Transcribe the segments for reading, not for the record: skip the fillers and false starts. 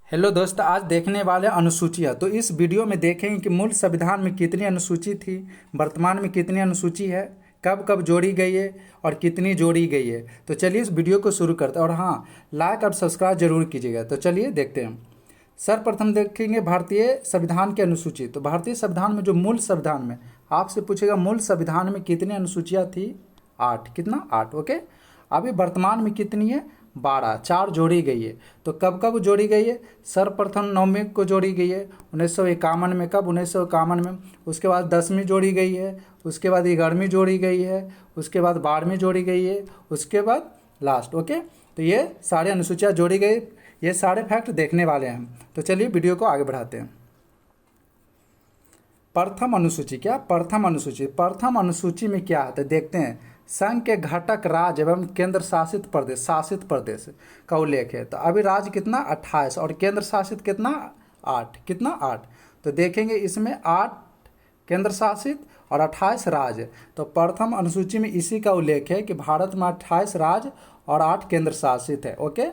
Hello दोस्त, आज देखने वाले अनुसूचियाँ। तो इस वीडियो में देखेंगे कि मूल संविधान में कितनी अनुसूची थी, वर्तमान में कितनी अनुसूची है, कब कब जोड़ी गई है और कितनी जोड़ी गई है। तो चलिए इस वीडियो को शुरू करते हैं। और हाँ, लाइक और सब्सक्राइब जरूर कीजिएगा। तो चलिए देखते हैं। सर्वप्रथम देखेंगे भारतीय संविधान की अनुसूची। तो भारतीय संविधान में जो मूल संविधान में आपसे पूछेगा मूल संविधान में कितनी अनुसूचियाँ थी? 8। कितना? 8। ओके। अभी वर्तमान में कितनी है? 12। 4 जोड़ी गई है। तो कब कब जोड़ी गई है? सर्वप्रथम 9वीं को जोड़ी गई है 1951 में। कब? 1951 में। उसके बाद 10वीं जोड़ी गई है, उसके बाद 11वीं जोड़ी गई है, उसके बाद 12वीं जोड़ी गई है, उसके बाद लास्ट। ओके। तो ये सारे अनुसूचियाँ जोड़ी गई। ये सारे फैक्ट देखने वाले हैं। तो चलिए वीडियो को आगे बढ़ाते हैं। प्रथम अनुसूची। क्या? प्रथम अनुसूची। प्रथम अनुसूची में क्या आता है देखते हैं। संघ के घटक राज्य एवं केंद्र शासित प्रदेश का उल्लेख है। तो अभी राज्य कितना? 28 और केंद्र शासित कितना? 8। कितना? 8। तो देखेंगे इसमें 8 केंद्र शासित और 28 राज्य। तो प्रथम अनुसूची में इसी का उल्लेख है कि भारत में 28 राज्य और 8 केंद्र शासित है। ओके।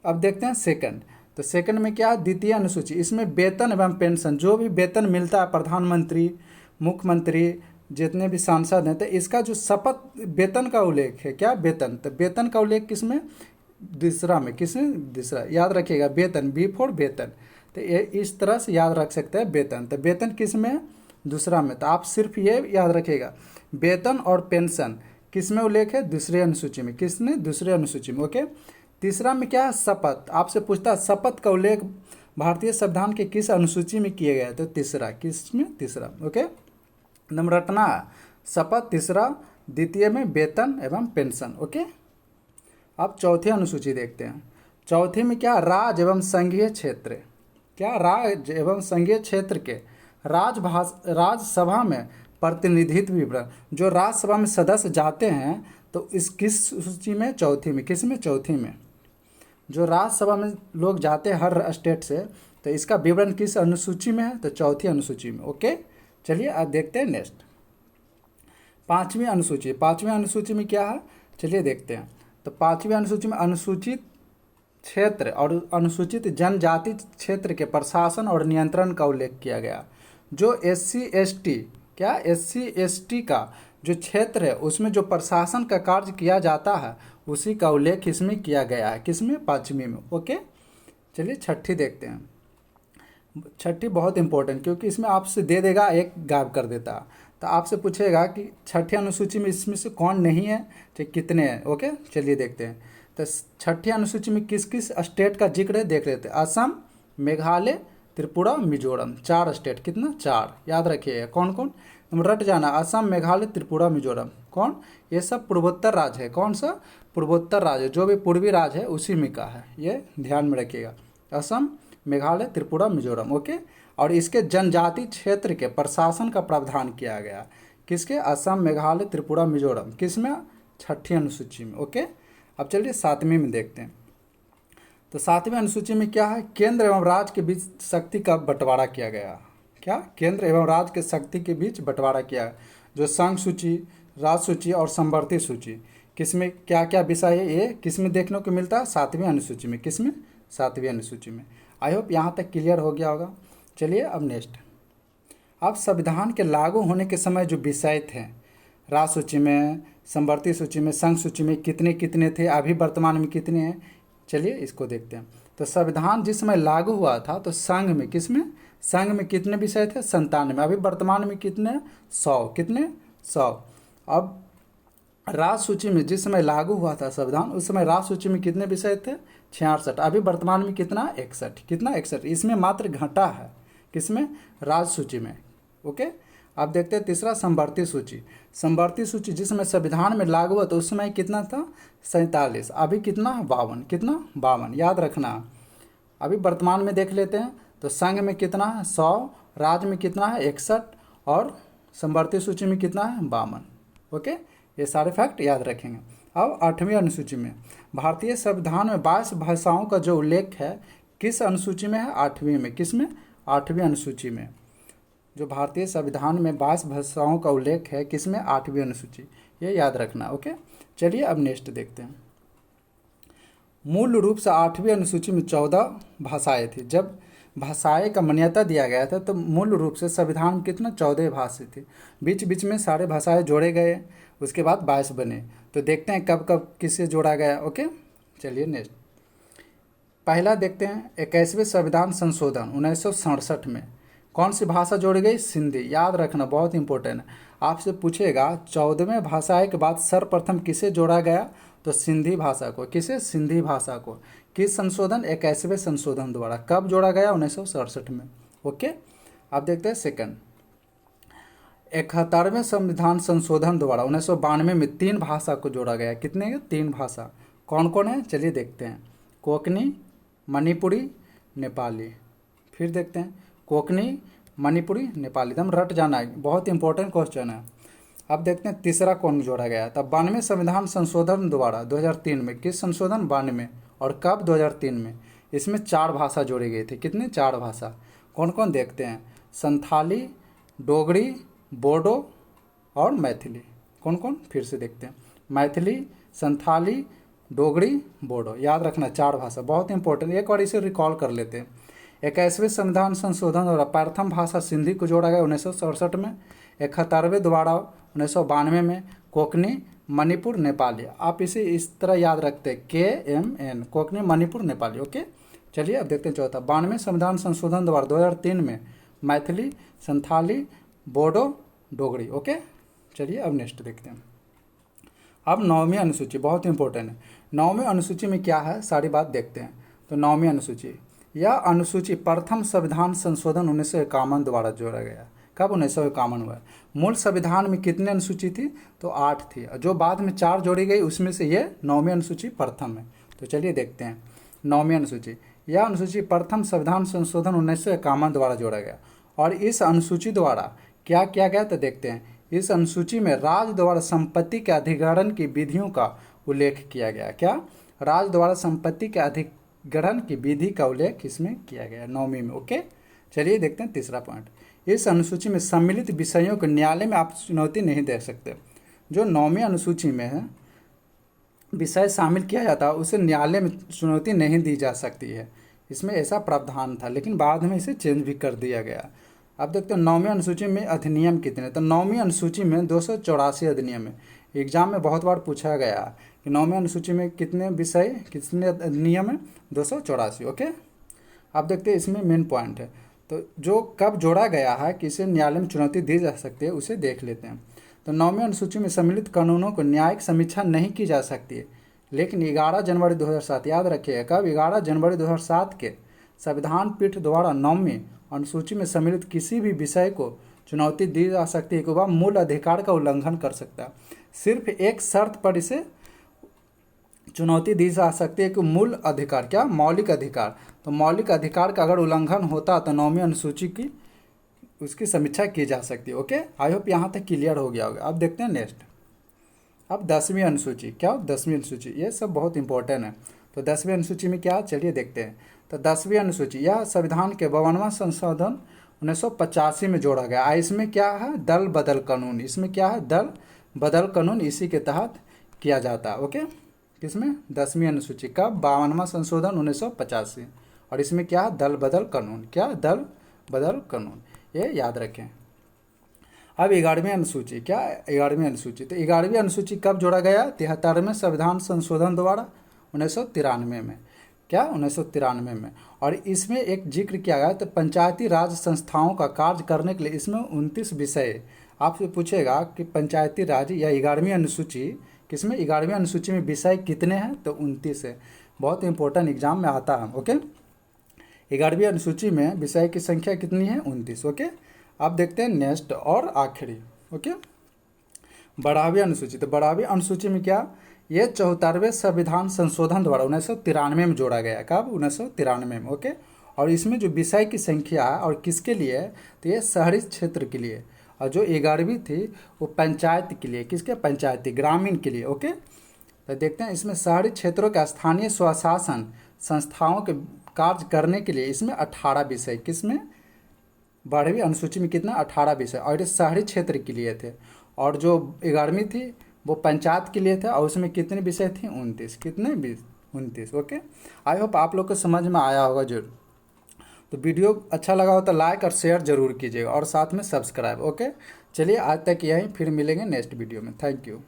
अब देखते हैं सेकंड। तो सेकंड में क्या है? द्वितीय अनुसूची। इसमें वेतन एवं पेंशन, जो भी वेतन मिलता है प्रधानमंत्री, मुख्यमंत्री, जितने भी सांसद हैं, तो इसका जो शपथ वेतन का उल्लेख है। क्या? वेतन। तो वेतन का उल्लेख किसमें? दूसरा में। किसमें? दूसरा। याद रखिएगा, वेतन, बी फॉर वेतन। तो ये इस तरह से याद रख सकते हैं वेतन। तो वेतन किसमें? दूसरा में। तो आप सिर्फ ये याद रखिएगा, वेतन और पेंशन किसमें उल्लेख है? दूसरे अनुसूची में। किसने? दूसरे अनुसूची में। ओके। तीसरा में क्या है? शपथ। आपसे पूछता है शपथ का उल्लेख भारतीय संविधान के किस अनुसूची में किया गया है? तो तीसरा। किसमें? तीसरा। ओके। नंबर रटना, शपथ तीसरा, द्वितीय में वेतन एवं पेंशन। ओके। अब चौथी अनुसूची देखते हैं। चौथी में क्या? राज्य एवं संघीय क्षेत्र। क्या? राज्य एवं संघीय क्षेत्र के राज्यसभा में प्रतिनिधित्व विवरण। जो राज्यसभा में सदस्य जाते हैं तो इस किस सूची में? चौथी में। किस में? चौथी में। जो राज्यसभा में लोग जाते हैं हर स्टेट से, तो इसका विवरण किस अनुसूची में है? तो चौथी अनुसूची में। ओके। चलिए अब देखते हैं नेक्स्ट, पांचवी अनुसूची। पांचवी अनुसूची में क्या है? चलिए देखते हैं। तो पांचवी अनुसूची में अनुसूचित क्षेत्र और अनुसूचित जनजाति क्षेत्र के प्रशासन और नियंत्रण का उल्लेख किया गया। जो SC ST, क्या? SC ST का जो क्षेत्र है उसमें जो प्रशासन का कार्य किया जाता है उसी का उल्लेख इसमें किया गया है। किसमें? पांचवी में। ओके। चलिए छठी देखते हैं। छठी बहुत इंपॉर्टेंट, क्योंकि इसमें आपसे दे देगा, एक गायब कर देता। तो आपसे पूछेगा कि छठी अनुसूची में इसमें से कौन नहीं है, तो कितने हैं। ओके। चलिए देखते हैं। तो छठी अनुसूची में किस किस स्टेट का जिक्र है देख लेते हैं। असम, मेघालय, त्रिपुरा, मिजोरम। 4 स्टेट। कितना? 4। याद रखिएगा कौन कौन, रट जाना। असम, मेघालय, त्रिपुरा, मिजोरम। कौन? ये सब पूर्वोत्तर राज्य है। कौन सा? पूर्वोत्तर राज्य। जो भी पूर्वी राज्य है उसी में का है, ये ध्यान में रखिएगा। असम, मेघालय, त्रिपुरा, मिजोरम। ओके। और इसके जनजाति क्षेत्र के प्रशासन का प्रावधान किया गया। किसके? असम, मेघालय, त्रिपुरा, मिजोरम। किसमें? छठी अनुसूची में। ओके। अब चलिए सातवीं में देखते हैं। तो सातवीं अनुसूची में क्या है? केंद्र एवं राज्य के बीच शक्ति का बंटवारा किया गया। क्या? केंद्र एवं राज्य के शक्ति के बीच बंटवारा किया। जो संघ सूची, राज्य सूची और संवर्ती सूची, किसमें क्या क्या विषय है, ये किसमें देखने को मिलता है? सातवीं अनुसूची में। किसमें? सातवीं अनुसूची में। आई होप यहाँ तक क्लियर हो गया होगा। चलिए अब नेक्स्ट। अब संविधान के लागू होने के समय जो विषय थे, राज्य सूची में, संवर्ती सूची में, संघ सूची में कितने कितने थे, अभी वर्तमान में कितने हैं, चलिए इसको देखते हैं। तो संविधान जिस समय लागू हुआ था तो संघ में, किसमें? संघ में कितने विषय थे? 97। अभी वर्तमान में कितने? 100। कितने? 100। अब राज्य सूची में जिस समय लागू हुआ था संविधान, उस समय राज्य सूची में कितने विषय थे? 66। अभी वर्तमान में कितना? 61। कितना? 61। इसमें मात्र घटा है। किसमें? राज्य सूची में। ओके। अब देखते हैं तीसरा, संवर्ती सूची। संवर्ती सूची जिस समय संविधान में लागू हुआ तो उस समय कितना था? 47। अभी कितना? 52। कितना? 52। याद रखना। अभी वर्तमान में देख लेते हैं। तो संघ में कितना है? 100। राज्य में कितना है? 61। और संवर्ती सूची में कितना है? 52। ओके। ये सारे फैक्ट याद रखेंगे। अब आठवीं अनुसूची में, भारतीय संविधान में 22 भाषाओं का जो उल्लेख है किस अनुसूची में है? आठवीं में। किस में? आठवीं अनुसूची में। जो भारतीय संविधान में 22 भाषाओं का उल्लेख है किस में? आठवीं अनुसूची। ये याद रखना। ओके। चलिए अब नेक्स्ट देखते हैं। मूल रूप से 8वीं अनुसूची में 14 भाषाएं थी। जब भाषाएं का मान्यता दिया गया था तो मूल रूप से संविधान में कितना 14 भाषा थी। बीच बीच में सारे भाषाएं जोड़े गए, उसके बाद 22 बने। तो देखते हैं कब कब किसे जोड़ा गया। ओके, चलिए नेक्स्ट पहला देखते हैं। 21वें संविधान संशोधन 1967 में कौन सी भाषा जोड़ी गई? सिंधी। याद रखना, बहुत इंपॉर्टेंट है। आपसे पूछेगा 14वें भाषाएं के बाद सर्वप्रथम किसे जोड़ा गया? तो सिंधी भाषा को। किसे? सिंधी भाषा को। किस संशोधन? 21वें संशोधन द्वारा। कब जोड़ा गया? 1967 में। ओके, अब देखते हैं सेकंड। 71वें संविधान संशोधन द्वारा 1992 में 3 भाषा को जोड़ा गया। कितने? 3 भाषा। कौन कौन है? चलिए देखते हैं। कोंकणी, मणिपुरी, नेपाली। फिर देखते हैं कोंकणी, मणिपुरी, नेपाली। एकदम रट जाना है, बहुत इंपॉर्टेंट क्वेश्चन है। अब देखते हैं तीसरा कौन जोड़ा गया। तब 92वें संविधान संशोधन द्वारा 2003 में। किस संशोधन? 92। और कब? 2003 में। इसमें 4 भाषा जोड़ी गई थी। कितने? 4 भाषा। कौन कौन? देखते हैं। संथाली, डोगरी, बोडो और मैथिली। कौन कौन? फिर से देखते हैं। मैथिली, संथाली, डोगरी, बोडो। याद रखना, 4 भाषा, बहुत इंपॉर्टेंट। एक बार इसे रिकॉल कर लेते हैं। 21वें संविधान संशोधन द्वारा प्रथम भाषा सिंधी को जोड़ा गया 1967 में। 71वें द्वारा 1992 में कोंकणी, मणिपुर, नेपाली। आप इसे इस तरह याद रखते हैं, KMN, कोंकणी, मणिपुर, नेपाली। ओके, चलिए अब देखते हैं चौथा। 92वें संविधान संशोधन द्वारा 2003 में मैथिली, संथाली, बोडो, डोगरी। ओके, चलिए अब नेक्स्ट देखते हैं। अब 9वीं अनुसूची बहुत इंपॉर्टेंट है। 9वीं अनुसूची में क्या है, सारी बात देखते हैं। तो 9वीं अनुसूची, यह अनुसूची प्रथम संविधान संशोधन 1951 द्वारा जोड़ा गया। कब? 1951 हुआ। मूल संविधान में कितने अनुसूची थी? तो 8 थी। जो बाद में 4 जोड़ी गई उसमें से ये 9वीं अनुसूची प्रथम है। तो चलिए देखते हैं 9वीं अनुसूची। यह अनुसूची प्रथम संविधान संशोधन 1951 द्वारा जोड़ा गया। और इस अनुसूची द्वारा क्या किया गया? तो देखते हैं। इस अनुसूची में राज्य द्वारा संपत्ति के अधिग्रहण की विधियों का उल्लेख किया गया। क्या? राज्य द्वारा संपत्ति के अधिग्रहण की विधि का उल्लेख इसमें किया गया 9वीं में। ओके, चलिए देखते हैं तीसरा पॉइंट। इस अनुसूची में सम्मिलित विषयों को न्यायालय में आप चुनौती नहीं दे सकते। जो 9वीं अनुसूची में है विषय शामिल किया जाता है उसे न्यायालय में चुनौती नहीं दी जा सकती है। इसमें ऐसा प्रावधान था, लेकिन बाद में इसे चेंज भी कर दिया गया। अब देखते हैं 9वीं अनुसूची में अधिनियम कितने। तो 9वीं अनुसूची में 284 अधिनियम है। एग्जाम में बहुत बार पूछा गया कि 9वीं अनुसूची में कितने विषय, कितने अधिनियम है? 284। ओके, अब देखते हैं इसमें मेन पॉइंट है। तो जो कब जोड़ा गया है कि इसे न्यायालय में चुनौती दी जा सकती है उसे देख लेते हैं। तो 9वीं अनुसूची में सम्मिलित कानूनों को न्यायिक समीक्षा नहीं की जा सकती है, लेकिन 11 जनवरी 2007, याद रखिए कब? 11 जनवरी 2007 के संविधान पीठ द्वारा 9वीं अनुसूची में सम्मिलित किसी भी विषय को चुनौती दी जा सकती है कि वह मूल अधिकार का उल्लंघन कर सकता है। सिर्फ एक शर्त पर इसे चुनौती दी जा सकती है कि मूल अधिकार, क्या? मौलिक अधिकार। तो मौलिक अधिकार का अगर उल्लंघन होता तो 9वीं अनुसूची की उसकी समीक्षा की जा सकती है। ओके, आई होप यहाँ तक क्लियर हो गया होगा। अब देखते हैं नेक्स्ट। अब 10वीं अनुसूची, क्या? 10वीं अनुसूची, ये सब बहुत इंपॉर्टेंट है। तो 10वीं अनुसूची में क्या? चलिए देखते हैं। तो 10वीं अनुसूची यह संविधान के 52वां संशोधन 1985 में जोड़ा गया। इसमें क्या है? दल बदल कानून। इसमें क्या है? दल बदल कानून इसी के तहत किया जाता है। ओके, किसमें? 10वीं अनुसूची का 52वां संशोधन 1985। और इसमें क्या है? दल बदल कानून। क्या? दल बदल कानून, ये याद रखें। अब 11वीं अनुसूची, क्या? 11वीं अनुसूची। तो 11वीं अनुसूची कब जोड़ा गया? 73वें संविधान संशोधन द्वारा 1993 में। क्या? 1993 में। और इसमें एक जिक्र किया गया तो पंचायती राज संस्थाओं का कार्य करने के लिए इसमें 29 विषय। आपसे पूछेगा कि पंचायती राज या 11वीं अनुसूची, किसमें? 11वीं अनुसूची में विषय कितने हैं? तो 29 है। बहुत इंपॉर्टेंट एग्जाम में आता है। ओके, 11वीं अनुसूची में विषय की संख्या कितनी है? 29। ओके, अब देखते हैं नेक्स्ट और आखिरी। ओके, 12वीं अनुसूची। तो 12वीं अनुसूची में क्या? ये 74वें संविधान संशोधन द्वारा 1993 में जोड़ा गया। कब? 1993 में। ओके, और इसमें जो विषय की संख्या है और किसके लिए है? तो ये शहरी क्षेत्र के लिए। और जो 11वीं थी वो पंचायत के लिए। किसके? पंचायती, ग्रामीण के लिए। ओके, तो देखते हैं इसमें शहरी क्षेत्रों का स्थानीय स्वशासन संस्थाओं के कार्य करने के लिए इसमें 18 विषय। किसमें? 12वीं अनुसूची में कितना? 18 विषय। और ये शहरी क्षेत्र के लिए थे। और जो 11वीं थी वो पंचायत के लिए था और उसमें कितने विषय थे? 29। कितने? 29। ओके, आई होप आप लोग को समझ में आया होगा जरूर। तो वीडियो अच्छा लगा हो तो लाइक और शेयर जरूर कीजिएगा और साथ में सब्सक्राइब। ओके, चलिए आज तक यहीं, फिर मिलेंगे नेक्स्ट वीडियो में। Thank you.